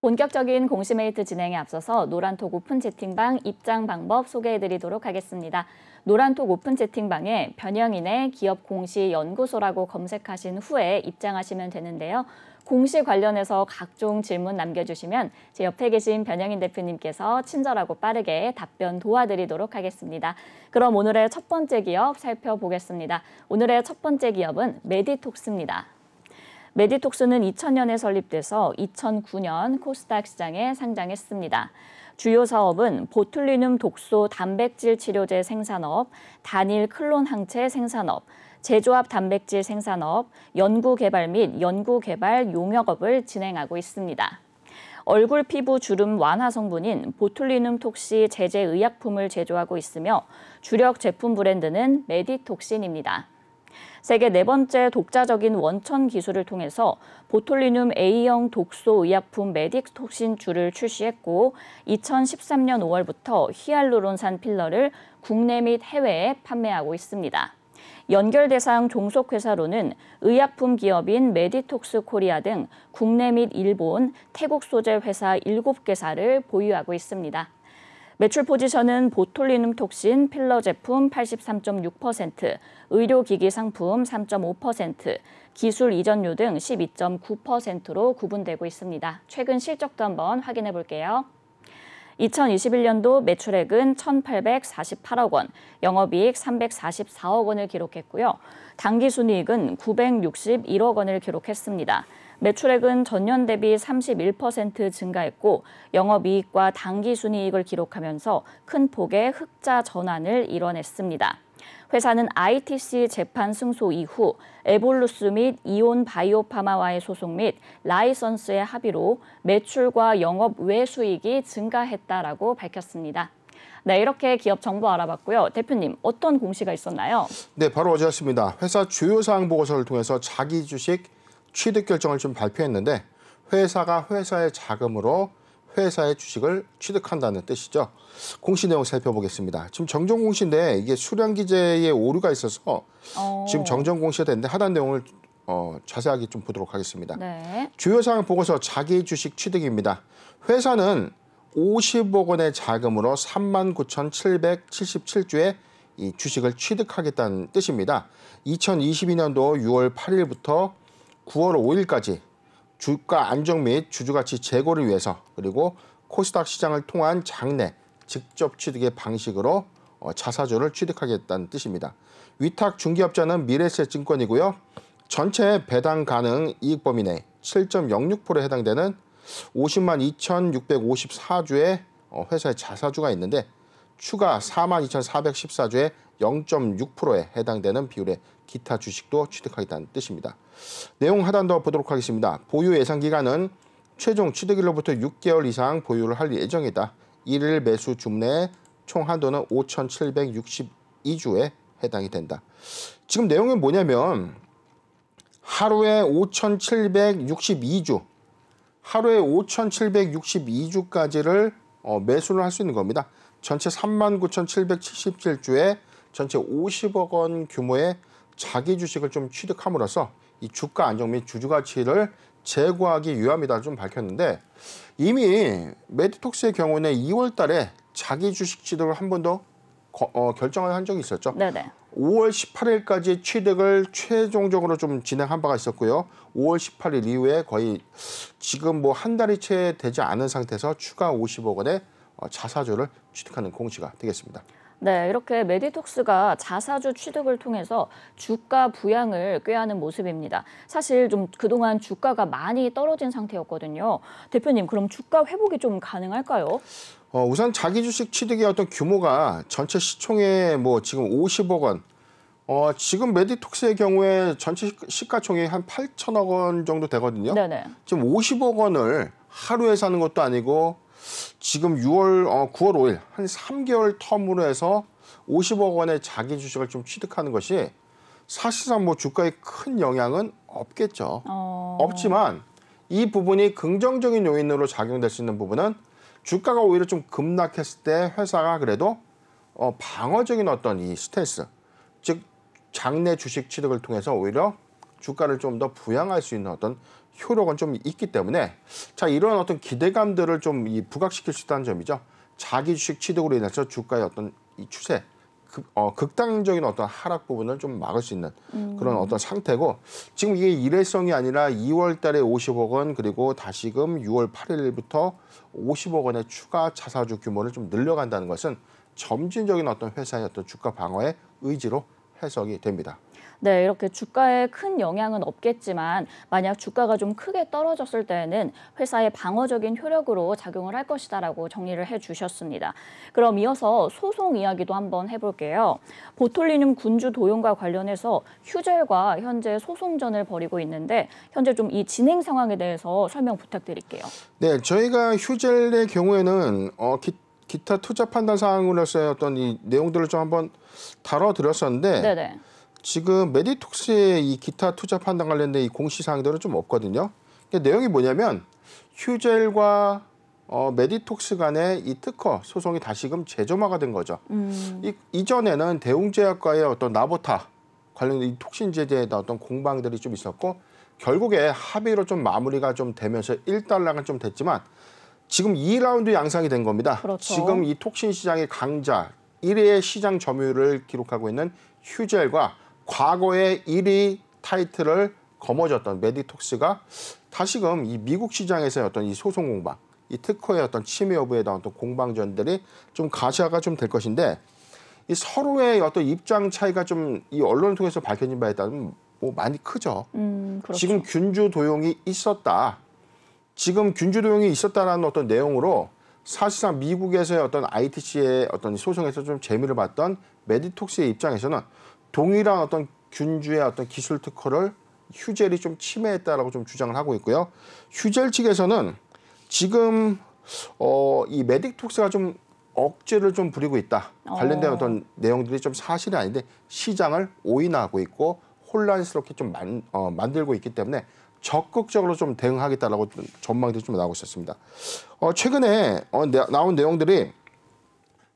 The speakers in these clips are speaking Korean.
본격적인 공시메이트 진행에 앞서서 노란톡 오픈 채팅방 입장 방법 소개해드리도록 하겠습니다. 노란톡 오픈 채팅방에 변형인의 기업 공시 연구소라고 검색하신 후에 입장하시면 되는데요. 공시 관련해서 각종 질문 남겨주시면 제 옆에 계신 변형인 대표님께서 친절하고 빠르게 답변 도와드리도록 하겠습니다. 그럼 오늘의 첫 번째 기업 살펴보겠습니다. 오늘의 첫 번째 기업은 메디톡스입니다. 메디톡스는 2000년에 설립돼서 2009년 코스닥 시장에 상장했습니다. 주요 사업은 보툴리눔 독소 단백질 치료제 생산업, 단일 클론 항체 생산업, 제조합 단백질 생산업, 연구개발 및 연구개발 용역업을 진행하고 있습니다. 얼굴 피부 주름 완화 성분인 보툴리눔 톡시 제제 의약품을 제조하고 있으며 주력 제품 브랜드는 메디톡신입니다. 세계 네 번째 독자적인 원천 기술을 통해서 보툴리눔 A형 독소 의약품 메디톡신주를 출시했고 2013년 5월부터 히알루론산 필러를 국내 및 해외에 판매하고 있습니다. 연결 대상 종속회사로는 의약품 기업인 메디톡스 코리아 등 국내 및 일본, 태국 소재 회사 7개사를 보유하고 있습니다. 매출 포지션은 보툴리눔 톡신 필러 제품 83.6%, 의료기기 상품 3.5%, 기술 이전료 등 12.9%로 구분되고 있습니다. 최근 실적도 한번 확인해 볼게요. 2021년도 매출액은 1,848억 원, 영업이익 344억 원을 기록했고요. 당기순이익은 961억 원을 기록했습니다. 매출액은 전년 대비 31% 증가했고 영업이익과 당기순이익을 기록하면서 큰 폭의 흑자 전환을 이뤄냈습니다. 회사는 ITC 재판 승소 이후 에볼루스 및 이온 바이오파마와의 소송 및 라이선스의 합의로 매출과 영업 외 수익이 증가했다라고 밝혔습니다. 네, 이렇게 기업 정보 알아봤고요. 대표님, 어떤 공시가 있었나요? 네, 바로 어제였습니다. 회사 주요 사항 보고서를 통해서 자기 주식 취득 결정을 좀 발표했는데 회사가 회사의 자금으로 회사의 주식을 취득한다는 뜻이죠. 공시 내용 살펴보겠습니다. 지금 정정 공시인데 이게 수량 기재에 오류가 있어서 지금 정정 공시가 됐는데 하단 내용을 자세하게 좀 보도록 하겠습니다. 네. 주요 사항 보고서 자기 주식 취득입니다. 회사는 50억 원의 자금으로 39,777주의 이 주식을 취득하겠다는 뜻입니다. 2022년도 6월 8일부터 9월 5일까지 주가 안정 및 주주가치 제고를 위해서 그리고 코스닥 시장을 통한 장내 직접 취득의 방식으로 자사주를 취득하겠다는 뜻입니다. 위탁 중개업자는 미래에셋증권이고요. 전체 배당 가능 이익 범위 내 7.06%에 해당되는 50만 2,654주의 회사의 자사주가 있는데 추가 4만 2,414주의 0.6%에 해당되는 비율의 기타 주식도 취득하겠다는 뜻입니다. 내용 하단 더 보도록 하겠습니다. 보유 예상 기간은 최종 취득일로부터 6개월 이상 보유를 할 예정이다. 1일 매수 주문의 총 한도는 5,762주에 해당이 된다. 지금 내용이 뭐냐면 하루에 5,762주, 하루에 5,762주까지를 매수를 할 수 있는 겁니다. 전체 39,777주에 전체 50억 원 규모의 자기 주식을 좀 취득함으로써 이 주가 안정 및 주주 가치를 제고하기 위함이다 좀 밝혔는데 이미 메디톡스의 경우는 2월 달에 자기 주식 취득을 한 번 더 결정을 한 적이 있었죠. 네네. 5월 18일까지 취득을 최종적으로 좀 진행한 바가 있었고요. 5월 18일 이후에 거의 지금 뭐 한 달이 채 되지 않은 상태에서 추가 50억 원의 자사주를 취득하는 공시가 되겠습니다. 네, 이렇게 메디톡스가 자사주 취득을 통해서 주가 부양을 꾀하는 모습입니다. 사실 좀 그동안 주가가 많이 떨어진 상태였거든요. 대표님, 그럼 주가 회복이 좀 가능할까요? 우선 자기 주식 취득의 어떤 규모가 전체 시총의 뭐 지금 50억 원, 지금 메디톡스의 경우에 전체 시가총액이 한 8천억 원 정도 되거든요. 네네. 지금 50억 원을 하루에 사는 것도 아니고 지금 9월 5일 한 3개월 텀으로 해서 50억 원의 자기 주식을 좀 취득하는 것이 사실상 뭐 주가에 큰 영향은 없겠죠. 없지만 이 부분이 긍정적인 요인으로 작용될 수 있는 부분은 주가가 오히려 좀 급락했을 때 회사가 그래도 방어적인 어떤 이 스탠스, 즉 장내 주식 취득을 통해서 오히려 주가를 좀 더 부양할 수 있는 어떤 효력은 좀 있기 때문에 자 이런 어떤 기대감들을 좀 부각시킬 수 있다는 점이죠. 자기 주식 취득으로 인해서 주가의 어떤 이 추세 극단적인 어떤 하락 부분을 좀 막을 수 있는 그런 어떤 상태고 지금 이게 일회성이 아니라 2월 달에 50억 원 그리고 다시금 6월 8일부터 50억 원의 추가 자사주 규모를 좀 늘려간다는 것은 점진적인 어떤 회사의 어떤 주가 방어의 의지로 해석이 됩니다. 네, 이렇게 주가에 큰 영향은 없겠지만 만약 주가가 좀 크게 떨어졌을 때에는 회사의 방어적인 효력으로 작용을 할 것이다라고 정리를 해주셨습니다. 그럼 이어서 소송 이야기도 한번 해볼게요. 보톨리늄 군주 도용과 관련해서 휴젤과 현재 소송전을 벌이고 있는데 현재 좀 이 진행 상황에 대해서 설명 부탁드릴게요. 네, 저희가 휴젤의 경우에는 기타 투자 판단 사항으로서의 어떤 이 내용들을 좀 한번 다뤄드렸었는데 네네. 지금 메디톡스의 이 기타 투자 판단 관련된 이 공시 사항들은 좀 없거든요. 내용이 뭐냐면 휴젤과 메디톡스 간의 이 특허 소송이 다시금 재점화가 된 거죠. 이전에는 대웅제약과의 어떤 나보타 관련된 이 톡신 제재에 어떤 공방들이 좀 있었고 결국에 합의로 좀 마무리가 좀 되면서 1달러가 좀 됐지만 지금 2라운드 양상이 된 겁니다. 그렇죠. 지금 이 톡신 시장의 강자 1위의 시장 점유율을 기록하고 있는 휴젤과 과거의 1위 타이틀을 거머쥐었던 메디톡스가 다시금 이 미국 시장에서의 어떤 이 소송 공방, 이 특허의 어떤 침해 여부에 대한 어떤 공방전들이 좀 가시화가 좀 될 것인데 이 서로의 어떤 입장 차이가 좀 이 언론을 통해서 밝혀진 바에 따르면 뭐 많이 크죠. 그렇죠. 지금 균주 도용이 있었다. 지금 균주 도용이 있었다라는 어떤 내용으로 사실상 미국에서의 어떤 ITC의 어떤 소송에서 좀 재미를 봤던 메디톡스의 입장에서는 동일한 어떤 균주의 어떤 기술 특허를 휴젤이 좀 침해했다라고 좀 주장을 하고 있고요. 휴젤 측에서는 지금 이 메디톡스가 좀 억지를 좀 부리고 있다. 관련된 어떤 내용들이 좀 사실이 아닌데 시장을 오인하고 있고 혼란스럽게 좀 만들고 있기 때문에 적극적으로 좀 대응하겠다라고 전망들이 좀 나오고 있었습니다. 최근에 나온 내용들이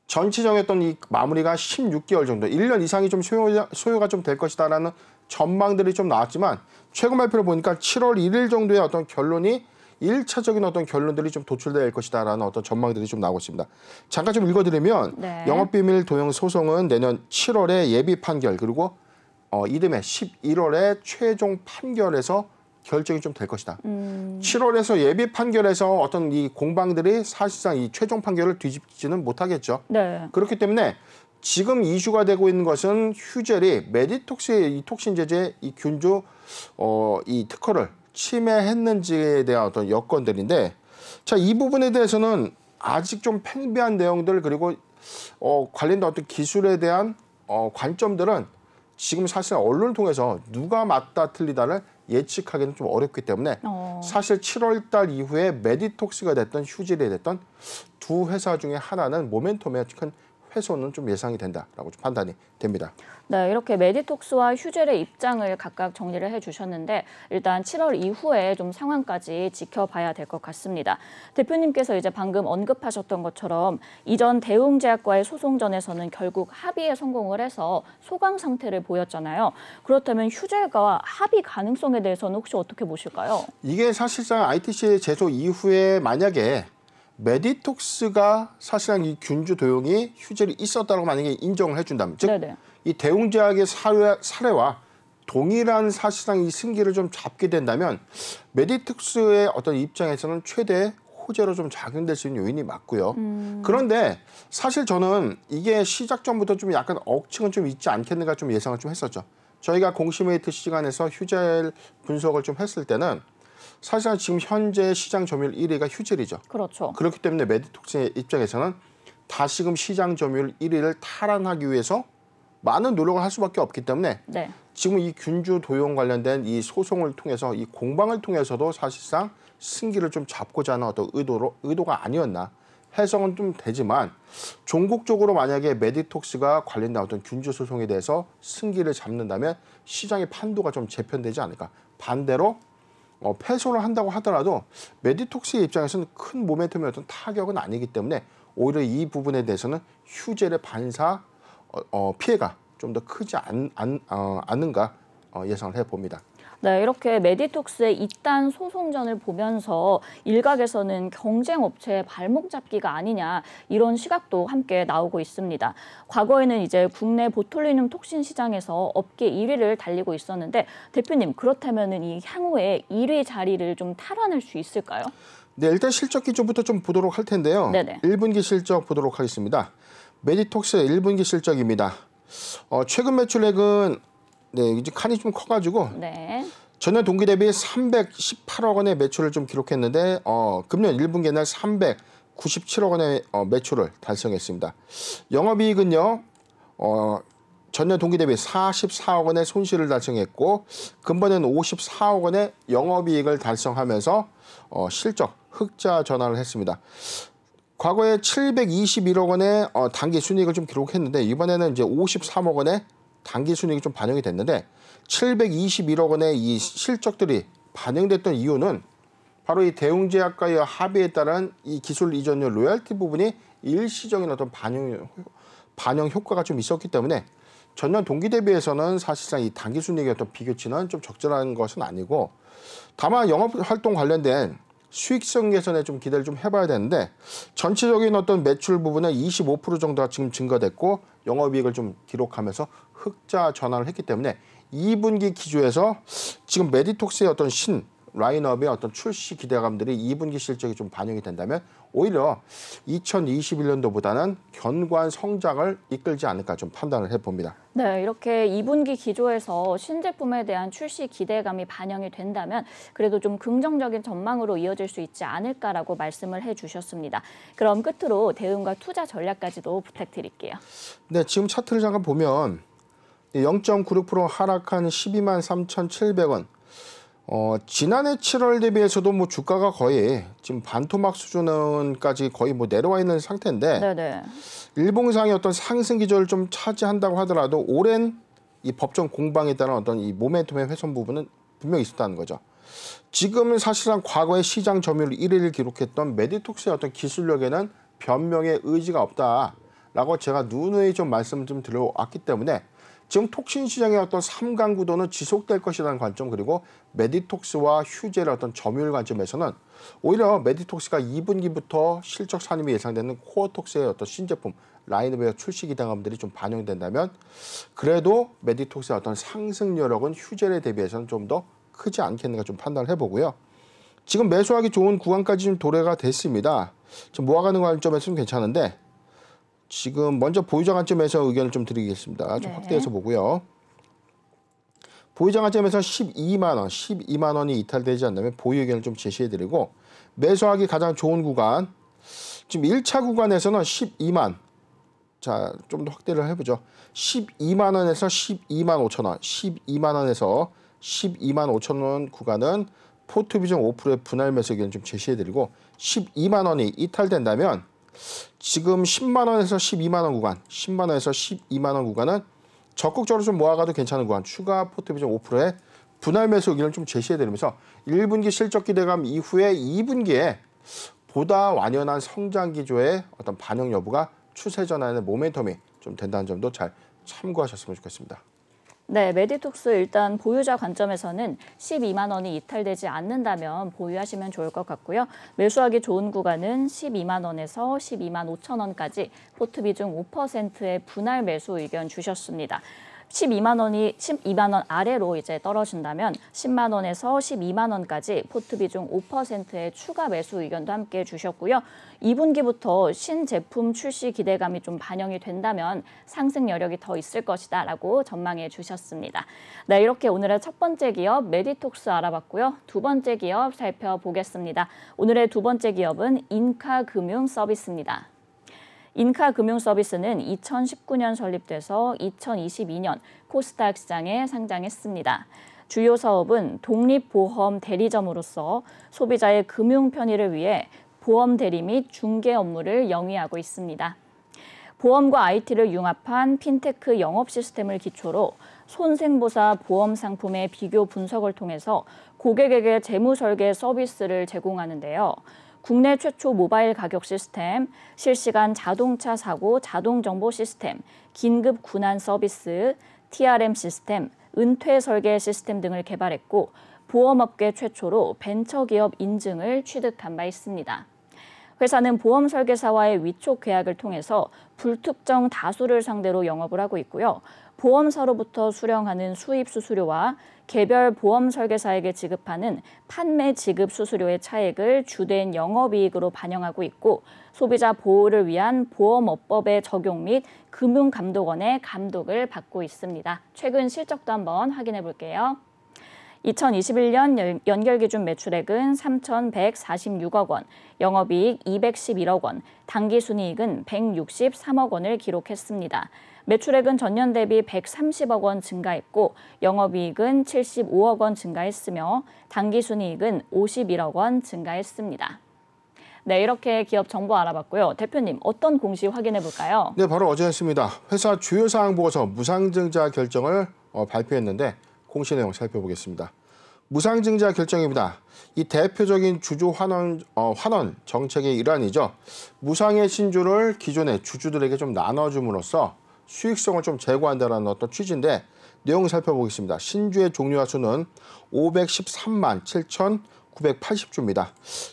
전체적인 어떤 이 마무리가 16개월 정도, 1년 이상이 좀 소요가 좀 될 것이다라는 전망들이 좀 나왔지만 최근 발표를 보니까 7월 1일 정도의 어떤 결론이 1차적인 어떤 결론들이 좀 도출될 것이다라는 어떤 전망들이 좀 나오고 있습니다. 잠깐 좀 읽어드리면 네. 영업비밀 도용 소송은 내년 7월에 예비 판결 그리고 이듬해 11월에 최종 판결에서 결정이 좀 될 것이다. 7월에서 예비 판결에서 어떤 이 공방들이 사실상 이 최종 판결을 뒤집지는 못하겠죠. 네. 그렇기 때문에 지금 이슈가 되고 있는 것은 휴젤이 메디톡스의 이 톡신 제재 이 균주 이 특허를 침해했는지에 대한 어떤 여건들인데 자, 이 부분에 대해서는 아직 좀 팽배한 내용들 그리고 관련된 어떤 기술에 대한 관점들은 지금 사실 언론을 통해서 누가 맞다 틀리다를 예측하기는 좀 어렵기 때문에 사실 7월 달 이후에 메디톡스가 됐던 휴젤이 됐던 두 회사 중에 하나는 모멘텀에 큰 훼손은 좀 예상이 된다라고 좀 판단이 됩니다. 네, 이렇게 메디톡스와 휴젤의 입장을 각각 정리를 해주셨는데 일단 7월 이후에 좀 상황까지 지켜봐야 될 것 같습니다. 대표님께서 이제 방금 언급하셨던 것처럼 이전 대웅제약과의 소송전에서는 결국 합의에 성공을 해서 소강 상태를 보였잖아요. 그렇다면 휴젤과 합의 가능성에 대해서는 혹시 어떻게 보실까요? 이게 사실상 ITC 제소 이후에 만약에 메디톡스가 사실상 이 균주 도용이 휴젤이 있었다고 만약에 인정을 해준다면 즉 이 대웅제약의 사례와 동일한 사실상 이 승기를 좀 잡게 된다면 메디톡스의 어떤 입장에서는 최대 호재로 좀 작용될 수 있는 요인이 맞고요. 그런데 사실 저는 이게 시작 전부터 좀 약간 억측은 좀 있지 않겠는가 좀 예상을 좀 했었죠. 저희가 공시메이트 시간에서 휴젤 분석을 좀 했을 때는 사실상 지금 현재 시장 점유율 1위가 휴젤이죠. 그렇죠. 그렇기 때문에 메디톡스의 입장에서는 다시금 시장 점유율 1위를 탈환하기 위해서 많은 노력을 할 수밖에 없기 때문에 지금 이 균주 도용 관련된 이 소송을 통해서 이 공방을 통해서도 사실상 승기를 좀 잡고자 하는 어떤 의도가 아니었나 해석은 좀 되지만 종국적으로 만약에 메디톡스가 관련된 어떤 균주 소송에 대해서 승기를 잡는다면 시장의 판도가 좀 재편되지 않을까. 반대로 패소를 한다고 하더라도 메디톡스의 입장에서는 큰 모멘텀의 어떤 타격은 아니기 때문에 오히려 이 부분에 대해서는 휴젤의 반사 피해가 좀 더 크지 않은가 예상을 해봅니다. 네, 이렇게 메디톡스의 이단 소송전을 보면서 일각에서는 경쟁업체의 발목 잡기가 아니냐 이런 시각도 함께 나오고 있습니다. 과거에는 이제 국내 보톨리눔 톡신 시장에서 업계 1위를 달리고 있었는데 대표님 그렇다면은 이 향후에 1위 자리를 좀 탈환할 수 있을까요? 네, 일단 실적 기조부터 좀 보도록 할 텐데요. 네네. 1분기 실적 보도록 하겠습니다. 메디톡스의 1분기 실적입니다. 최근 매출액은 네, 이제 칸이 좀 커가지고 네. 전년 동기 대비 318억 원의 매출을 좀 기록했는데 금년 1분기에는 397억 원의 매출을 달성했습니다. 영업이익은요. 전년 동기 대비 44억 원의 손실을 달성했고 금번에는 54억 원의 영업이익을 달성하면서 실적 흑자 전환을 했습니다. 과거에 721억 원의 단기 순이익을 좀 기록했는데 이번에는 이제 53억 원의 단기 순이익이 좀 반영이 됐는데 721억 원의 이 실적들이 반영됐던 이유는 바로 이 대웅제약과의 합의에 따른 이 기술 이전료 로열티 부분이 일시적인 어떤 반영 효과가 좀 있었기 때문에 전년 동기 대비해서는 사실상 이 단기 순이익의 어떤 비교치는 좀 적절한 것은 아니고 다만 영업 활동 관련된 수익성 개선에 좀 기대를 좀 해봐야 되는데 전체적인 어떤 매출 부분은 25% 정도가 지금 증가됐고 영업이익을 좀 기록하면서 흑자 전환을 했기 때문에 2분기 기조에서 지금 메디톡스의 어떤 신 라인업의 어떤 출시 기대감들이 2분기 실적이 좀 반영이 된다면 오히려 2021년도보다는 견고한 성장을 이끌지 않을까 좀 판단을 해봅니다. 네, 이렇게 2분기 기조에서 신제품에 대한 출시 기대감이 반영이 된다면 그래도 좀 긍정적인 전망으로 이어질 수 있지 않을까라고 말씀을 해주셨습니다. 그럼 끝으로 대응과 투자 전략까지도 부탁드릴게요. 네, 지금 차트를 잠깐 보면 0.96% 하락한 12만 3,700원. 지난해 7월 대비해서도 뭐 주가가 거의 지금 반토막 수준까지 거의 뭐 내려와 있는 상태인데 네네. 일봉상의 어떤 상승 기조를 좀 차지한다고 하더라도 오랜 이 법정 공방에 따른 어떤 이 모멘텀의 훼손 부분은 분명히 있었다는 거죠. 지금은 사실상 과거의 시장 점유율 1위를 기록했던 메디톡스의 어떤 기술력에는 변명의 의지가 없다라고 제가 누누이 좀 말씀을 좀 드려왔기 때문에 지금 톡신 시장의 어떤 3강 구도는 지속될 것이라는 관점 그리고 메디톡스와 휴젤의 어떤 점유율 관점에서는 오히려 메디톡스가 2분기부터 실적 산입이 예상되는 코어톡스의 어떤 신제품 라인업의 출시 기대감들이 좀 반영된다면 그래도 메디톡스의 어떤 상승 여력은 휴젤에 대비해서는 좀 더 크지 않겠는가 좀 판단을 해보고요. 지금 매수하기 좋은 구간까지 좀 도래가 됐습니다. 지금 모아가는 관점에서는 괜찮은데 지금 먼저 보유자 관점에서 의견을 좀 드리겠습니다. 좀 확대해서 보고요. 보유자 관점에서 12만 원이 이탈되지 않다면 보유 의견을 좀 제시해드리고 매수하기 가장 좋은 구간 지금 1차 구간에서는 12만 자, 좀 더 확대를 해보죠. 12만 원에서 12만 5천 원 12만 원에서 12만 5천 원 구간은 포트 비중 5%의 분할 매수 의견을 좀 제시해드리고 12만 원이 이탈된다면 지금 10만 원에서 12만 원 구간, 10만 원에서 12만 원 구간은 적극적으로 좀 모아가도 괜찮은 구간, 추가 포트 비중 5%의 분할 매수 의견을 좀 제시해드리면서 1분기 실적 기대감 이후에 2분기에 보다 완연한 성장 기조의 어떤 반영 여부가 추세 전환의 모멘텀이 좀 된다는 점도 잘 참고하셨으면 좋겠습니다. 네, 메디톡스 일단 보유자 관점에서는 12만 원이 이탈되지 않는다면 보유하시면 좋을 것 같고요. 매수하기 좋은 구간은 12만 원에서 12만 5천 원까지 포트 비중 5%의 분할 매수 의견 주셨습니다. 12만 원 아래로 이제 떨어진다면 10만 원에서 12만 원까지 포트 비중 5%의 추가 매수 의견도 함께 주셨고요. 2분기부터 신제품 출시 기대감이 좀 반영이 된다면 상승 여력이 더 있을 것이다라고 전망해 주셨습니다. 네, 이렇게 오늘의 첫 번째 기업 메디톡스 알아봤고요. 두 번째 기업 살펴보겠습니다. 오늘의 두 번째 기업은 인카금융서비스입니다. 인카금융서비스는 2019년 설립돼서 2022년 코스닥 시장에 상장했습니다. 주요 사업은 독립보험 대리점으로서 소비자의 금융 편의를 위해 보험 대리 및 중개 업무를 영위하고 있습니다. 보험과 IT를 융합한 핀테크 영업 시스템을 기초로 손생보사 보험 상품의 비교 분석을 통해서 고객에게 재무 설계 서비스를 제공하는데요. 국내 최초 모바일 가격 시스템, 실시간 자동차 사고 자동 정보 시스템, 긴급 군안 서비스, TRM 시스템, 은퇴 설계 시스템 등을 개발했고 보험업계 최초로 벤처기업 인증을 취득한 바 있습니다. 회사는 보험 설계사와의 위촉 계약을 통해서 불특정 다수를 상대로 영업을 하고 있고요. 보험사로부터 수령하는 수입 수수료와 개별 보험 설계사에게 지급하는 판매 지급 수수료의 차액을 주된 영업이익으로 반영하고 있고 소비자 보호를 위한 보험업법의 적용 및 금융감독원의 감독을 받고 있습니다. 최근 실적도 한번 확인해 볼게요. 2021년 연결기준 매출액은 3,146억 원, 영업이익 211억 원, 당기순이익은 163억 원을 기록했습니다. 매출액은 전년 대비 130억 원 증가했고 영업이익은 75억 원 증가했으며 당기순이익은 51억 원 증가했습니다. 네, 이렇게 기업 정보 알아봤고요. 대표님, 어떤 공시 확인해 볼까요? 네, 바로 어제였습니다. 회사 주요 사항 보고서 무상증자 결정을 발표했는데 공시 내용 살펴보겠습니다. 무상증자 결정입니다. 이 대표적인 주주 환원 정책의 일환이죠. 무상의 신주를 기존의 주주들에게 좀 나눠줌으로써 수익성을 좀 제고한다는 어떤 취지인데 내용 살펴보겠습니다. 신주의 종류와 수는 513만 7,980주입니다.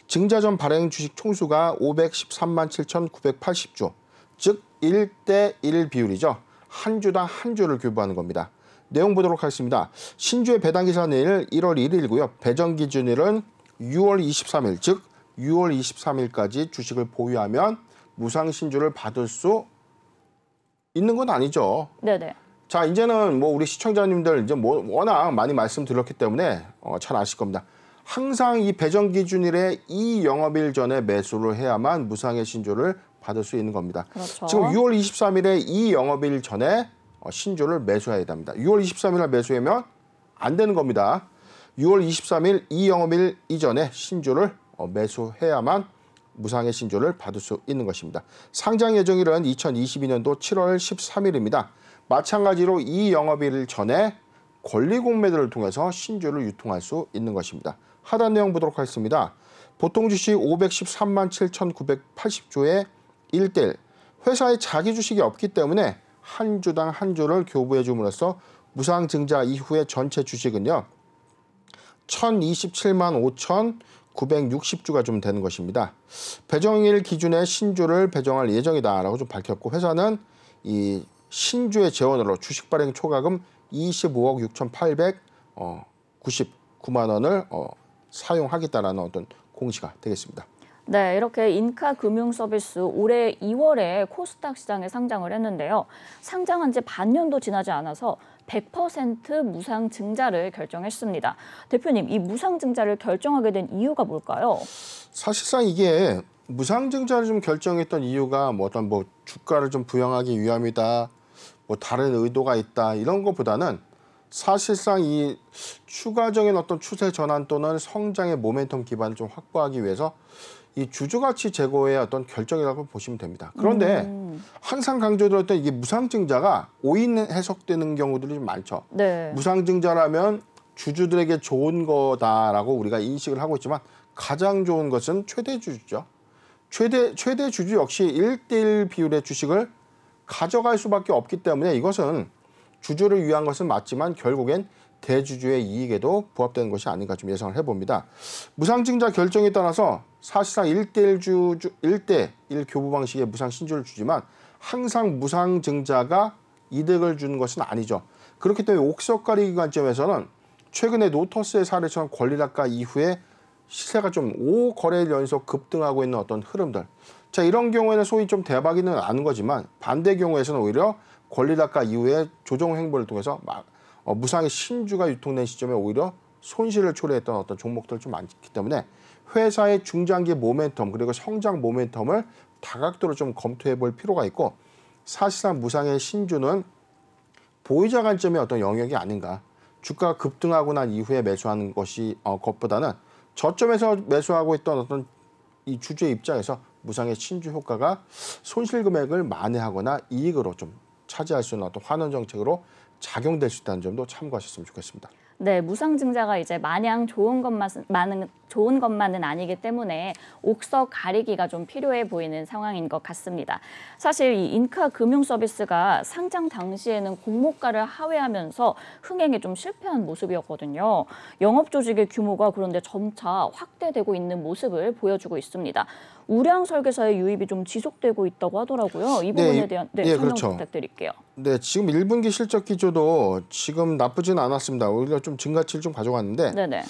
증자 전 발행 주식 총수가 513만 7,980주, 즉 1대1 비율이죠. 한 주당 한 주를 교부하는 겁니다. 내용 보도록 하겠습니다. 신주의 배당 기산일 1월 1일이고요. 배정 기준일은 6월 23일, 즉 6월 23일까지 주식을 보유하면 무상 신주를 받을 수 있는 건 아니죠. 네네. 자, 이제는 뭐 우리 시청자님들 이제 뭐 워낙 많이 말씀드렸기 때문에 잘 아실 겁니다. 항상 이 배정 기준일에 이 영업일 전에 매수를 해야만 무상의 신주를 받을 수 있는 겁니다. 그렇죠. 지금 6월 23일에 이 영업일 전에 신주를 매수해야 됩니다. 6월 23일 날 매수하면 안 되는 겁니다. 6월 23일 이 영업일 이전에 신주를 매수해야만 무상의 신주를 받을 수 있는 것입니다. 상장 예정일은 2022년도 7월 13일입니다. 마찬가지로 이 영업일 전에 권리공매도를 통해서 신주를 유통할 수 있는 것입니다. 하단 내용 보도록 하겠습니다. 보통 주식 513만 7,980주의 1대1. 회사에 자기 주식이 없기 때문에 한 주당 한 주를 교부해 줌으로써 무상 증자 이후의 전체 주식은요. 1,027만 5,960주가 좀 되는 것입니다. 배정일 기준의 신주를 배정할 예정이다라고 좀 밝혔고 회사는 이 신주의 재원으로 주식 발행 초과금 25억 6,899만 원을 사용하겠다라는 어떤 공시가 되겠습니다. 네, 이렇게 인카금융서비스 올해 2월에 코스닥 시장에 상장을 했는데요. 상장한 지 반년도 지나지 않아서 100% 무상 증자를 결정했습니다. 대표님, 이 무상 증자를 결정하게 된 이유가 뭘까요? 사실상 이게 무상 증자를 좀 결정했던 이유가 뭐 어떤 뭐 주가를 좀 부양하기 위함이다, 뭐 다른 의도가 있다 이런 것보다는 사실상 이 추가적인 어떤 추세 전환 또는 성장의 모멘텀 기반을 좀 확보하기 위해서 이 주주가치 제고의 어떤 결정이라고 보시면 됩니다. 그런데 항상 강조드렸던 이게 무상증자가 오인 해석되는 경우들이 좀 많죠. 네. 무상증자라면 주주들에게 좋은 거다라고 우리가 인식을 하고 있지만 가장 좋은 것은 최대 주주죠. 최대 주주 역시 1대1 비율의 주식을 가져갈 수밖에 없기 때문에 이것은 주주를 위한 것은 맞지만 결국엔 대주주의 이익에도 부합되는 것이 아닌가 좀 예상을 해봅니다. 무상증자 결정에 따라서 사실상 1대1 교부 방식의 무상 신주를 주지만 항상 무상증자가 이득을 주는 것은 아니죠. 그렇기 때문에 옥석가리기 관점에서는 최근에 노터스의 사례처럼 권리락가 이후에 시세가 좀 5거래일 연속 급등하고 있는 어떤 흐름들. 자, 이런 경우에는 소위 좀 대박이는 않은 거지만 반대 경우에서는 오히려 권리락가 이후에 조정 행보를 통해서 무상의 신주가 유통된 시점에 오히려 손실을 초래했던 어떤 종목들 좀 많기 때문에 회사의 중장기 모멘텀 그리고 성장 모멘텀을 다각도로 좀 검토해 볼 필요가 있고 사실상 무상의 신주는 보유자 관점의 어떤 영역이 아닌가. 주가가 급등하고 난 이후에 매수하는 것보다는 저점에서 매수하고 있던 어떤 이 주주의 입장에서 무상의 신주 효과가 손실 금액을 만회하거나 이익으로 좀 차지할 수 있는 어떤 환원 정책으로 작용될 수 있다는 점도 참고하셨으면 좋겠습니다. 네, 무상증자가 이제 마냥 좋은 것만은 아니기 때문에 옥석 가리기가 좀 필요해 보이는 상황인 것 같습니다. 사실 이 인카 금융 서비스가 상장 당시에는 공모가를 하회하면서 흥행에 좀 실패한 모습이었거든요. 영업 조직의 규모가 그런데 점차 확대되고 있는 모습을 보여주고 있습니다. 우량 설계사의 유입이 좀 지속되고 있다고 하더라고요. 이 부분에 대한 설명 그렇죠. 부탁드릴게요. 네, 지금 1분기 실적 기조도 지금 나쁘진 않았습니다. 오히려 좀 증가치를 좀 가져갔는데 네네.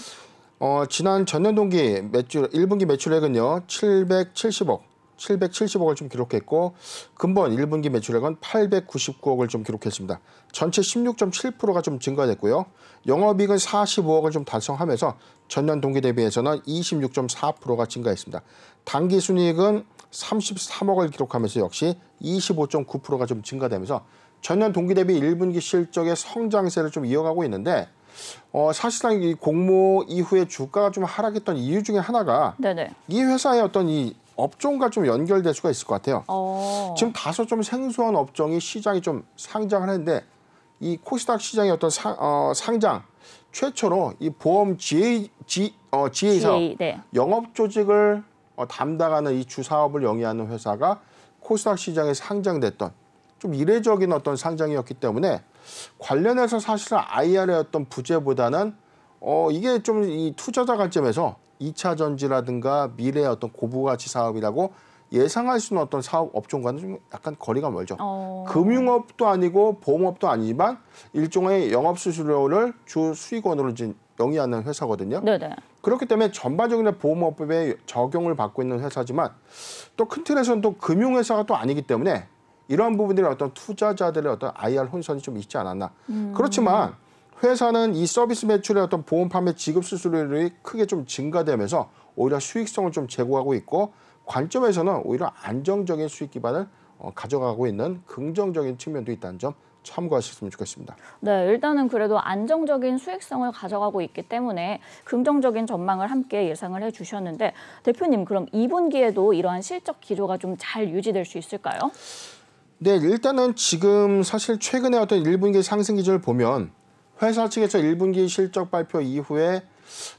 지난 전년 동기 매출 1분기 매출액은요 770억을 좀 기록했고 금번 1분기 매출액은 899억을 좀 기록했습니다. 전체 16.7%가 좀 증가됐고요. 영업이익은 45억을 좀 달성하면서 전년 동기 대비해서는 26.4%가 증가했습니다. 당기순이익은 33억을 기록하면서 역시 25.9%가 좀 증가되면서 전년 동기 대비 1분기 실적의 성장세를 좀 이어가고 있는데 사실상 이 공모 이후에 주가가 좀 하락했던 이유 중에 하나가 네네. 이 회사의 어떤 이 업종과 좀 연결될 수가 있을 것 같아요. 지금 다소 좀 생소한 업종이 시장이 좀 상장을 했는데 이 코스닥 시장의 어떤 상장 최초로 이 보험 GA 사업 네. 영업 조직을 담당하는 이 주사업을 영위하는 회사가 코스닥 시장에 상장됐던 좀 이례적인 어떤 상장이었기 때문에 관련해서 사실은 IR의 어떤 부재보다는 이게 좀 이 투자자 관점에서 2차 전지라든가 미래의 어떤 고부가치 사업이라고 예상할 수 있는 어떤 사업 업종과는 좀 약간 거리가 멀죠. 금융업도 아니고 보험업도 아니지만 일종의 영업 수수료를 주 수익원으로 이제 영위하는 회사거든요. 네네. 그렇기 때문에 전반적인 보험업법에 적용을 받고 있는 회사지만 또 큰 틀에서는 또 금융회사가 또 아니기 때문에 이러한 부분들이 어떤 투자자들의 어떤 IR 혼선이 좀 있지 않았나. 그렇지만 회사는 이 서비스 매출의 어떤 보험 판매 지급 수수료율이 크게 좀 증가되면서 오히려 수익성을 좀 제고하고 있고 관점에서는 오히려 안정적인 수익 기반을 가져가고 있는 긍정적인 측면도 있다는 점 참고하셨으면 좋겠습니다. 네, 일단은 그래도 안정적인 수익성을 가져가고 있기 때문에 긍정적인 전망을 함께 예상을 해주셨는데 대표님 그럼 2분기에도 이러한 실적 기조가 좀 잘 유지될 수 있을까요? 네, 일단은 지금 사실 최근에 어떤 1분기 상승 기조를 보면 회사 측에서 1분기 실적 발표 이후에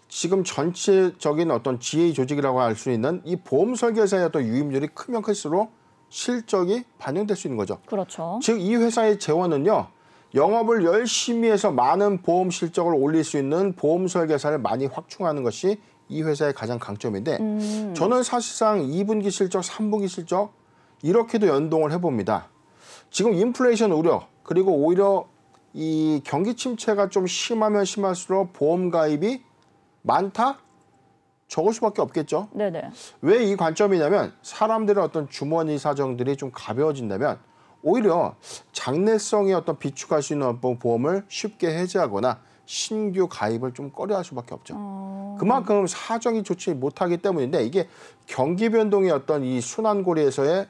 지금 전체적인 어떤 GA 조직이라고 할 수 있는 이 보험 설계사의 어떤 유입률이 크면 클수록 실적이 반영될 수 있는 거죠. 그렇죠. 즉 이 회사의 재원은요. 영업을 열심히 해서 많은 보험 실적을 올릴 수 있는 보험 설계사를 많이 확충하는 것이 이 회사의 가장 강점인데 저는 사실상 2분기 실적, 3분기 실적 이렇게도 연동을 해봅니다. 지금 인플레이션 우려 그리고 오히려 이 경기 침체가 좀 심하면 심할수록 보험 가입이 많다? 적을 수밖에 없겠죠. 네네. 왜 이 관점이냐면 사람들의 어떤 주머니 사정들이 좀 가벼워진다면 오히려 장래성의 어떤 비축할 수 있는 어떤 보험을 쉽게 해지하거나 신규 가입을 좀 꺼려할 수밖에 없죠. 그만큼 사정이 좋지 못하기 때문인데 이게 경기 변동의 어떤 이 순환고리에서의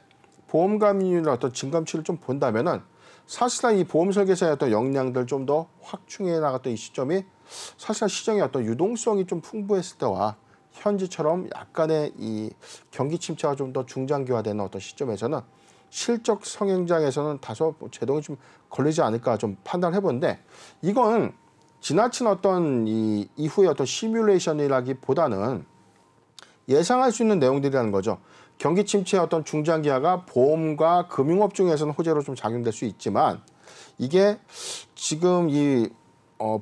보험 가입률의 어떤 증감치를 좀 본다면은 사실상 이 보험 설계사의 어떤 역량들 좀 더 확충해 나갔던 이 시점이 사실상 시장의 어떤 유동성이 좀 풍부했을 때와 현지처럼 약간의 이 경기 침체가 좀 더 중장기화되는 어떤 시점에서는 실적 성향장에서는 다소 제동이 좀 걸리지 않을까 좀 판단해 보는데 이건 지나친 어떤 이 이후의 어떤 시뮬레이션이라기보다는 예상할 수 있는 내용들이라는 거죠. 경기 침체의 어떤 중장기화가 보험과 금융업 중에서는 호재로 좀 작용될 수 있지만 이게 지금 이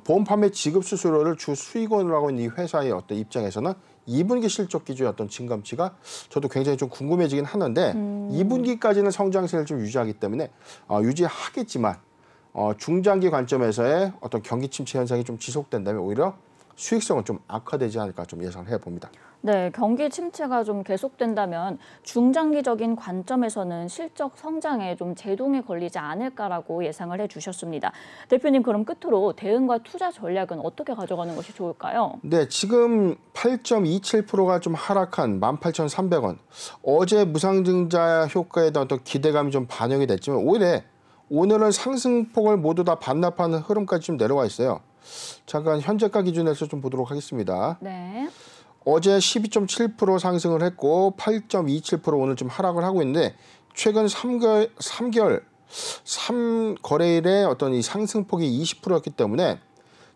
보험 판매 지급 수수료를 주 수익원으로 하고 있는 이 회사의 어떤 입장에서는 2분기 실적 기조의 어떤 증감치가 저도 굉장히 좀 궁금해지긴 하는데 2분기까지는 성장세를 좀 유지하기 때문에 유지하겠지만 중장기 관점에서의 어떤 경기 침체 현상이 좀 지속된다면 오히려 수익성은 좀 악화되지 않을까 좀 예상을 해봅니다. 네, 경기 침체가 좀 계속된다면 중장기적인 관점에서는 실적 성장에 좀 제동이 걸리지 않을까라고 예상을 해주셨습니다. 대표님 그럼 끝으로 대응과 투자 전략은 어떻게 가져가는 것이 좋을까요? 네, 지금 8.27%가 좀 하락한 18,300원. 어제 무상증자 효과에 대한 어떤 기대감이 좀 반영이 됐지만 오늘은 상승폭을 모두 다 반납하는 흐름까지 좀 내려와 있어요. 잠깐 현재가 기준에서 좀 보도록 하겠습니다. 네. 어제 12.7% 상승을 했고 8.27% 오늘 좀 하락을 하고 있는데 최근 3거래일의 어떤 이 상승폭이 20%였기 때문에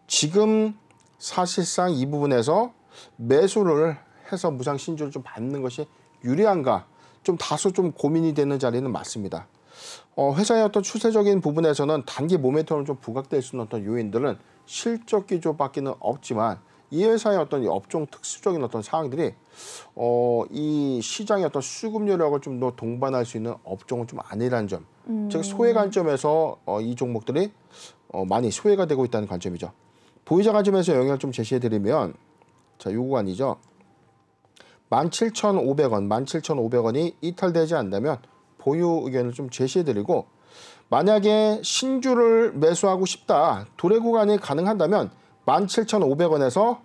지금 사실상 이 부분에서 매수를 해서 무상 신주를 좀 받는 것이 유리한가 좀 다소 좀 고민이 되는 자리는 맞습니다. 회사의 어떤 추세적인 부분에서는 단기 모멘텀을 좀 부각될 수 있는 어떤 요인들은 실적 기조밖에는 없지만 이 회사의 어떤 업종 특수적인 어떤 상황들이 이 시장의 어떤 수급 여력을 좀 더 동반할 수 있는 업종은 좀 아니라는 점, 즉 소외 관점에서 이 종목들이 많이 소외가 되고 있다는 관점이죠. 보유자 관점에서 영향을 좀 제시해드리면 자, 요 구간이죠. 17,500원, 17,500원이 이탈되지 않는다면 보유 의견을 좀 제시해드리고 만약에 신주를 매수하고 싶다, 도래 구간이 가능한다면 17,500원에서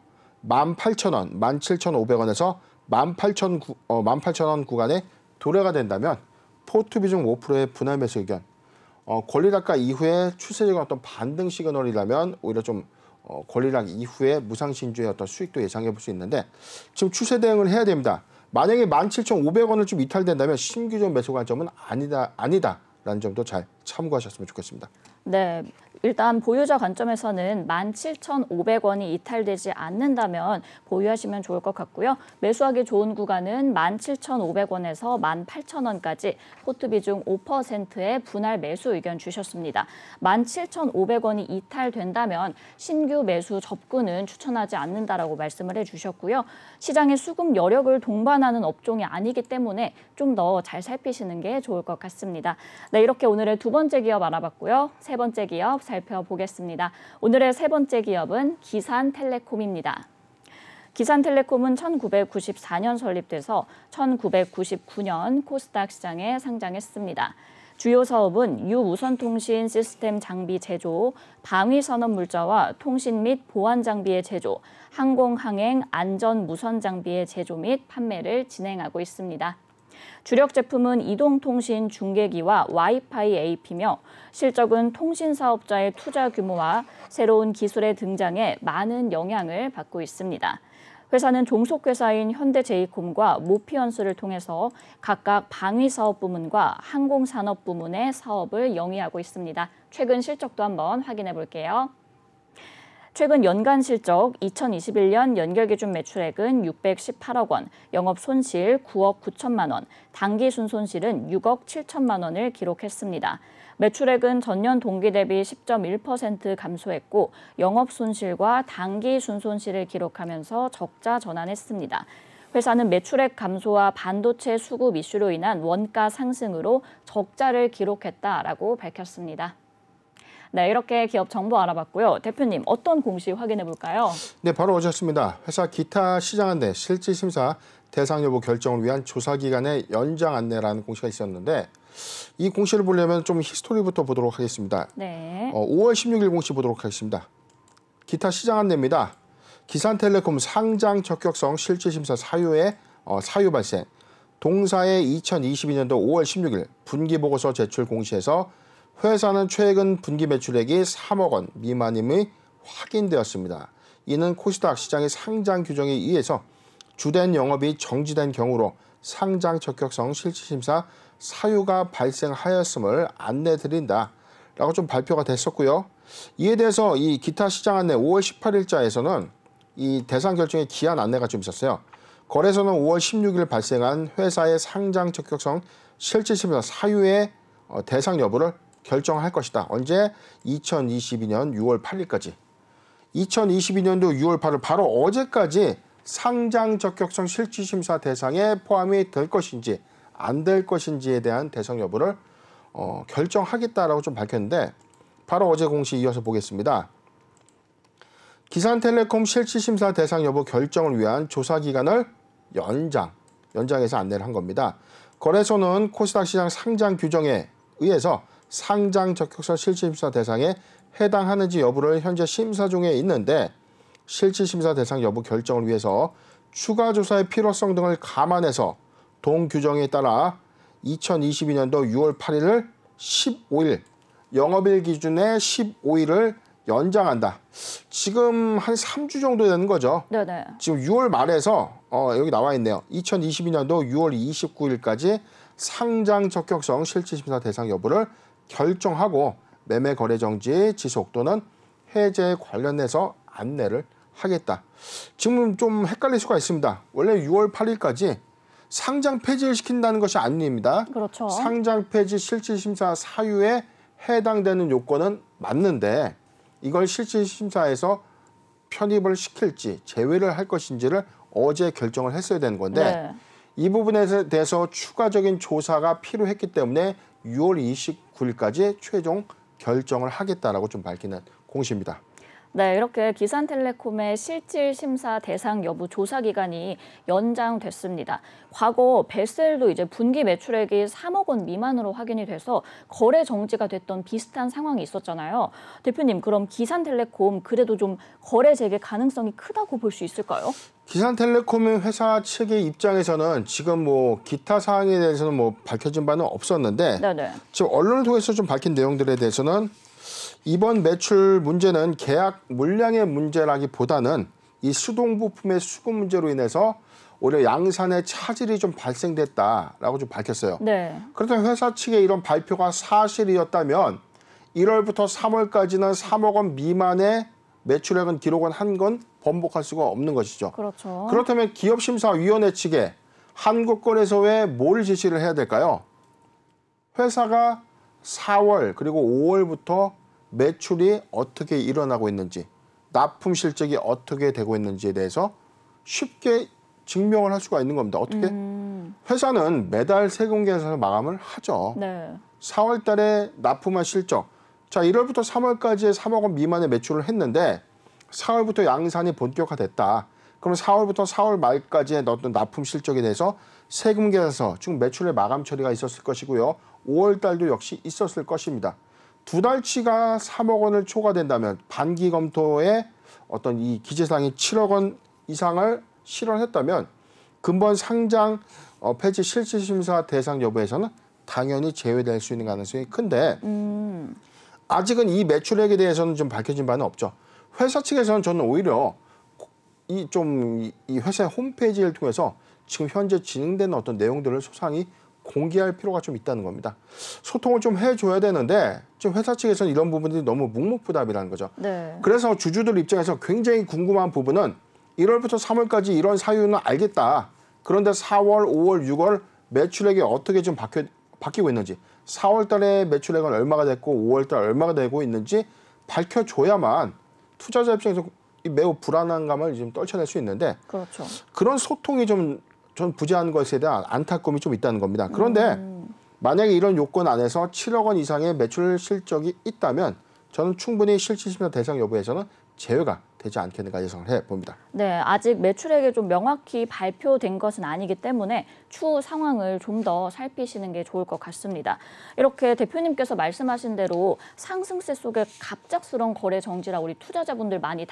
18,000원, 17,500원에서 18,000원 구간에 도래가 된다면 포트 비중 5%의 분할 매수 의견, 권리락가 이후에 추세적인 어떤 반등 시그널이라면 오히려 좀 권리락 이후에 무상신주의 어떤 수익도 예상해 볼 수 있는데 지금 추세 대응을 해야 됩니다. 만약에 17,500원을 좀 이탈된다면 신규적 매수 관점은 아니다라는 점도 잘 참고하셨으면 좋겠습니다. 네, 일단 보유자 관점에서는 17,500원이 이탈되지 않는다면 보유하시면 좋을 것 같고요. 매수하기 좋은 구간은 17,500원에서 18,000원까지 포트 비중 5%의 분할 매수 의견 주셨습니다. 17,500원이 이탈된다면 신규 매수 접근은 추천하지 않는다라고 말씀을 해주셨고요. 시장의 수급 여력을 동반하는 업종이 아니기 때문에 좀 더 잘 살피시는 게 좋을 것 같습니다. 네, 이렇게 오늘의 두 번째 기업 알아봤고요. 세 번째 기업 살펴보겠습니다. 오늘의 세 번째 기업은 기산텔레콤입니다. 기산텔레콤은 1994년 설립돼서 1999년 코스닥 시장에 상장했습니다. 주요 사업은 유무선통신 시스템 장비 제조, 방위산업 물자와 통신 및 보안 장비의 제조, 항공항행 안전 무선 장비의 제조 및 판매를 진행하고 있습니다. 주력 제품은 이동통신 중계기와 와이파이 AP며 실적은 통신 사업자의 투자 규모와 새로운 기술의 등장에 많은 영향을 받고 있습니다. 회사는 종속회사인 현대제이콤과 모피언스를 통해서 각각 방위사업 부문과 항공산업 부문의 사업을 영위하고 있습니다. 최근 실적도 한번 확인해 볼게요. 최근 연간 실적 2021년 연결 기준 매출액은 618억 원, 영업 손실 9억 9천만 원, 당기 순손실은 6억 7천만 원을 기록했습니다. 매출액은 전년 동기 대비 10.1% 감소했고 영업 손실과 당기 순손실을 기록하면서 적자 전환했습니다. 회사는 매출액 감소와 반도체 수급 이슈로 인한 원가 상승으로 적자를 기록했다라고 밝혔습니다. 네, 이렇게 기업 정보 알아봤고요. 대표님, 어떤 공시 확인해 볼까요? 네, 바로 오셨습니다. 회사 기타 시장 안내 실질심사 대상 여부 결정을 위한 조사 기간의 연장 안내라는 공시가 있었는데 이 공시를 보려면 좀 히스토리부터 보도록 하겠습니다. 네. 5월 16일 공시 보도록 하겠습니다. 기타 시장 안내입니다. 기산텔레콤 상장 적격성 실질심사 사유의 사유 발생. 동사의 2022년도 5월 16일 분기보고서 제출 공시에서 회사는 최근 분기 매출액이 3억 원 미만임이 확인되었습니다. 이는 코스닥 시장의 상장 규정에 의해서 주된 영업이 정지된 경우로 상장 적격성 실질심사 사유가 발생하였음을 안내드린다라고 좀 발표가 됐었고요. 이에 대해서 이 기타 시장 안내 5월 18일자에서는 이 대상 결정의 기한 안내가 좀 있었어요. 거래소는 5월 16일 발생한 회사의 상장 적격성 실질심사 사유의 대상 여부를 결정할 것이다. 언제? 2022년 6월 8일까지. 2022년도 6월 8일 바로 어제까지 상장 적격성 실질심사 대상에 포함이 될 것인지 안 될 것인지에 대한 대상 여부를 결정하겠다라고 좀 밝혔는데 바로 어제 공시 이어서 보겠습니다. 기산텔레콤 실질심사 대상 여부 결정을 위한 조사 기간을 연장해서 안내를 한 겁니다. 거래소는 코스닥 시장 상장 규정에 의해서 상장 적격성 실질심사 대상에 해당하는지 여부를 현재 심사 중에 있는데 실질심사 대상 여부 결정을 위해서 추가 조사의 필요성 등을 감안해서 동 규정에 따라 2022년도 6월 8일을 15일, 영업일 기준의 15일을 연장한다. 지금 한 3주 정도 되는 거죠. 네네. 지금 6월 말에서 여기 나와 있네요. 2022년도 6월 29일까지 상장 적격성 실질심사 대상 여부를 결정하고 매매 거래 정지 지속 또는 해제에 관련해서 안내를 하겠다. 지금 좀 헷갈릴 수가 있습니다. 원래 6월 8일까지 상장 폐지를 시킨다는 것이 아닙니다. 그렇죠. 상장 폐지 실질심사 사유에 해당되는 요건은 맞는데 이걸 실질심사에서 편입을 시킬지 제외를 할 것인지를 어제 결정을 했어야 되는 건데 네. 이 부분에 대해서 추가적인 조사가 필요했기 때문에 6월 29일까지 최종 결정을 하겠다라고 좀 밝히는 공시입니다. 네, 이렇게 기산텔레콤의 실질 심사 대상 여부 조사 기간이 연장됐습니다. 과거 벨셀도 이제 분기 매출액이 3억 원 미만으로 확인이 돼서 거래 정지가 됐던 비슷한 상황이 있었잖아요. 대표님, 그럼 기산텔레콤 그래도 좀 거래 재개 가능성이 크다고 볼 수 있을까요? 기산텔레콤의 회사 측의 입장에서는 지금 뭐 기타 사항에 대해서는 뭐 밝혀진 바는 없었는데 네네. 지금 언론을 통해서 좀 밝힌 내용들에 대해서는 이번 매출 문제는 계약 물량의 문제라기보다는 이 수동 부품의 수급 문제로 인해서 오히려 양산에 차질이 좀 발생됐다라고 좀 밝혔어요. 네. 그렇다면 회사 측의 이런 발표가 사실이었다면 1월부터 3월까지는 3억 원 미만의 매출액은 기록은 한 건 번복할 수가 없는 것이죠. 그렇죠. 그렇다면 기업심사위원회 측에 한국거래소에 뭘 지시를 해야 될까요? 회사가 4월 그리고 5월부터 매출이 어떻게 일어나고 있는지, 납품 실적이 어떻게 되고 있는지에 대해서 쉽게 증명을 할 수가 있는 겁니다. 어떻게? 회사는 매달 세금계에서 마감을 하죠. 네. 4월 달에 납품한 실적. 자, 1월부터 3월까지 3억 원 미만의 매출을 했는데 4월부터 양산이 본격화됐다. 그럼 4월부터 4월 말까지의 어떤 납품 실적에 대해서 세금계에서 즉 매출의 마감 처리가 있었을 것이고요. 5월 달도 역시 있었을 것입니다. 두 달치가 3억 원을 초과된다면 반기 검토에 어떤 이 기재사항이 7억 원 이상을 실현했다면 근본 상장 폐지 실질심사 대상 여부에서는 당연히 제외될 수 있는 가능성이 큰데 아직은 이 매출액에 대해서는 좀 밝혀진 바는 없죠. 회사 측에서는 저는 오히려 이 회사의 홈페이지를 통해서 지금 현재 진행되는 어떤 내용들을 소상히 공개할 필요가 좀 있다는 겁니다. 소통을 좀 해줘야 되는데 지금 회사 측에서는 이런 부분들이 너무 묵묵부답이라는 거죠. 네. 그래서 주주들 입장에서 굉장히 궁금한 부분은 1월부터 3월까지 이런 사유는 알겠다. 그런데 4월, 5월, 6월 매출액이 어떻게 좀 바뀌고 있는지 4월 달에 매출액은 얼마가 됐고 5월 달 얼마가 되고 있는지 밝혀줘야만 투자자 입장에서 매우 불안한 감을 좀 떨쳐낼 수 있는데 그렇죠. 그런 소통이 좀 전 부재한 것에 대한 안타까움이 좀 있다는 겁니다. 그런데 만약에 이런 요건 안에서 7억 원 이상의 매출 실적이 있다면 저는 충분히 실질심사 대상 여부에서는 제외가 되지 않겠는가 예상을 해봅니다. 네, 아직 매출액이 좀 명확히 발표된 것은 아니기 때문에 추후 상황을 좀 더 살피시는 게 좋을 것 같습니다. 이렇게 대표님께서 말씀하신 대로 상승세 속에 갑작스러운 거래 정지라 우리 투자자분들 많이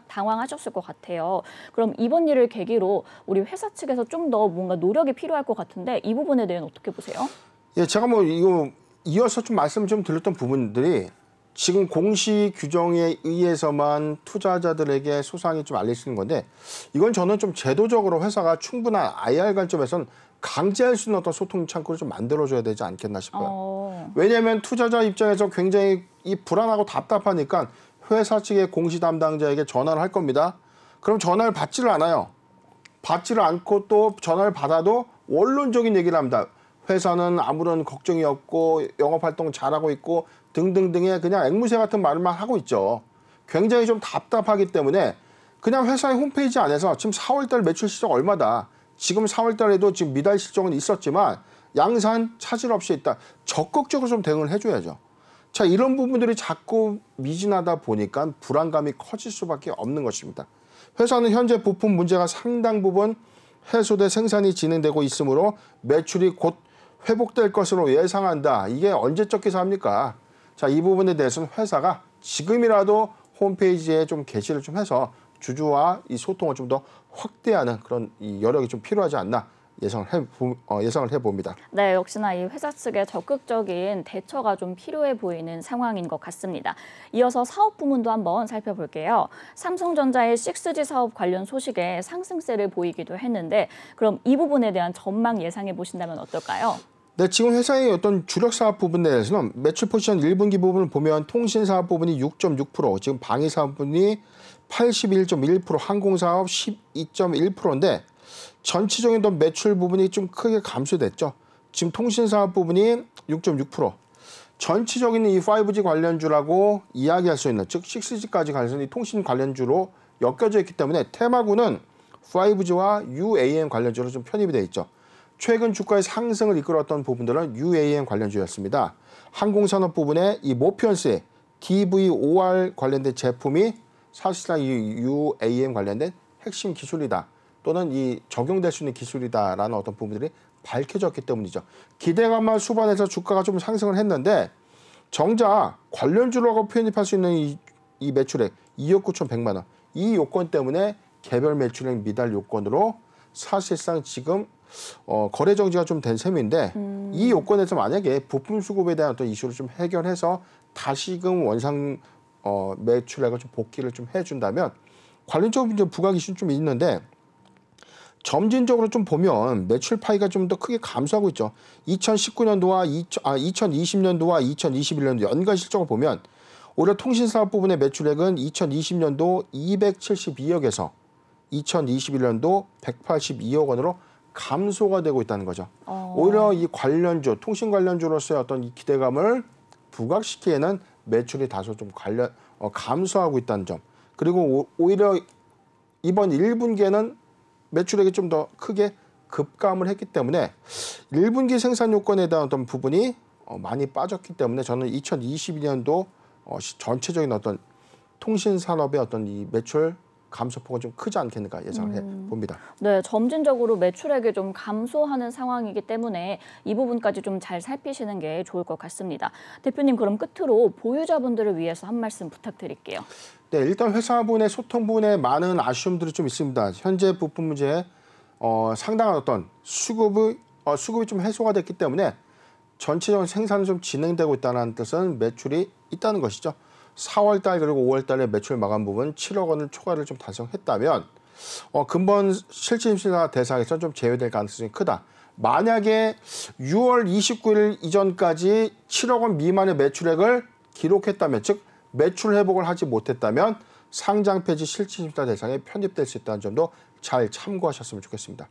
당황하셨을 것 같아요. 그럼 이번 일을 계기로 우리 회사 측에서 좀 더 뭔가 노력이 필요할 것 같은데 이 부분에 대해서는 어떻게 보세요? 예, 제가 뭐 이거 이어서 좀 말씀을 좀 드렸던 부분들이 지금 공시 규정에 의해서만 투자자들에게 소상히 좀 알릴 수 있는 건데 이건 저는 좀 제도적으로 회사가 충분한 IR 관점에서는 강제할 수 있는 어떤 소통 창구를 좀 만들어줘야 되지 않겠나 싶어요. 왜냐하면 투자자 입장에서 굉장히 이 불안하고 답답하니까 회사 측의 공시 담당자에게 전화를 할 겁니다. 그럼 전화를 받지를 않아요. 받지를 않고 또 전화를 받아도 원론적인 얘기를 합니다. 회사는 아무런 걱정이 없고 영업활동 잘하고 있고 등등등의 그냥 앵무새 같은 말만 하고 있죠. 굉장히 좀 답답하기 때문에 그냥 회사의 홈페이지 안에서 지금 4월달 매출 실적 얼마다. 지금 4월달에도 지금 미달 실적은 있었지만 양산 차질 없이 있다. 적극적으로 좀 대응을 해줘야죠. 자, 이런 부분들이 자꾸 미진하다 보니까 불안감이 커질 수밖에 없는 것입니다. 회사는 현재 부품 문제가 상당 부분 해소돼 생산이 진행되고 있으므로 매출이 곧 회복될 것으로 예상한다. 이게 언제적 기사입니까? 자, 이 부분에 대해서는 회사가 지금이라도 홈페이지에 좀 게시를 좀 해서 주주와 이 소통을 좀 더 확대하는 그런 이 여력이 좀 필요하지 않나 예상을 해봅니다. 네, 역시나 이 회사 측의 적극적인 대처가 좀 필요해 보이는 상황인 것 같습니다. 이어서 사업 부문도 한번 살펴볼게요. 삼성전자의 6G 사업 관련 소식에 상승세를 보이기도 했는데 그럼 이 부분에 대한 전망 예상해 보신다면 어떨까요? 네, 지금 회사의 어떤 주력 사업 부분에 대해서는 매출 포지션 1분기 부분을 보면 통신 사업 부분이 6.6%, 지금 방위 사업 부분이 81.1%, 항공 사업 12.1%인데 전체적인 어떤 매출 부분이 좀 크게 감소됐죠. 지금 통신 사업 부분이 6.6%. 전체적인 이 5G 관련주라고 이야기할 수 있는, 즉 6G까지 가서 이 통신 관련주로 엮여져 있기 때문에 테마구는 5G와 UAM 관련주로 좀 편입이 되어 있죠. 최근 주가의 상승을 이끌었던 부분들은 UAM 관련주였습니다. 항공산업 부분에 이 모피언스의 DVOR 관련된 제품이 사실상 이 UAM 관련된 핵심 기술이다. 또는 이 적용될 수 있는 기술이다라는 어떤 부분들이 밝혀졌기 때문이죠. 기대감만 수반해서 주가가 좀 상승을 했는데 정작 관련주라고 편입할 수 있는 이 매출액 2억 9,100만 원. 이 요건 때문에 개별 매출액 미달 요건으로 사실상 지금 거래 정지가 좀 된 셈인데 이 요건에서 만약에 부품 수급에 대한 어떤 이슈를 좀 해결해서 다시금 원상 매출액을 좀 복귀를 좀 해준다면 관련적으로 이제 부각 이슈는 좀 있는데 점진적으로 좀 보면 매출 파이가 좀 더 크게 감소하고 있죠. 2019년도와 2020년도와 2021년도 연간 실적을 보면 오히려 통신사업 부분의 매출액은 2020년도 272억에서 2021년도 182억 원으로 감소가 되고 있다는 거죠. 오히려 이 관련주, 통신 관련주로서의 어떤 이 기대감을 부각시키에는 매출이 다소 좀 감소하고 있다는 점. 그리고 오히려 이번 1분기에는 매출액이 좀 더 크게 급감을 했기 때문에 1분기 생산 요건에 대한 어떤 부분이 많이 빠졌기 때문에 저는 2022년도 전체적인 어떤 통신 산업의 어떤 이 매출 감소폭은 좀 크지 않겠는가 예상을 해 봅니다. 네, 점진적으로 매출액이 좀 감소하는 상황이기 때문에 이 부분까지 좀 잘 살피시는 게 좋을 것 같습니다. 대표님, 그럼 끝으로 보유자분들을 위해서 한 말씀 부탁드릴게요. 네, 일단 회사분의 소통 부분에 많은 아쉬움들이 좀 있습니다. 현재 부품 문제에 상당한 어떤 수급이 좀 해소가 됐기 때문에 전체적인 생산이 좀 진행되고 있다는 뜻은 매출이 있다는 것이죠. 4월달 그리고 5월달에 매출 마감 부분 7억 원을 초과를 좀 달성했다면 근본 실질심사 대상에서 좀 제외될 가능성이 크다. 만약에 6월 29일 이전까지 7억 원 미만의 매출액을 기록했다면, 즉 매출 회복을 하지 못했다면 상장 폐지 실질심사 대상에 편입될 수 있다는 점도 잘 참고하셨으면 좋겠습니다.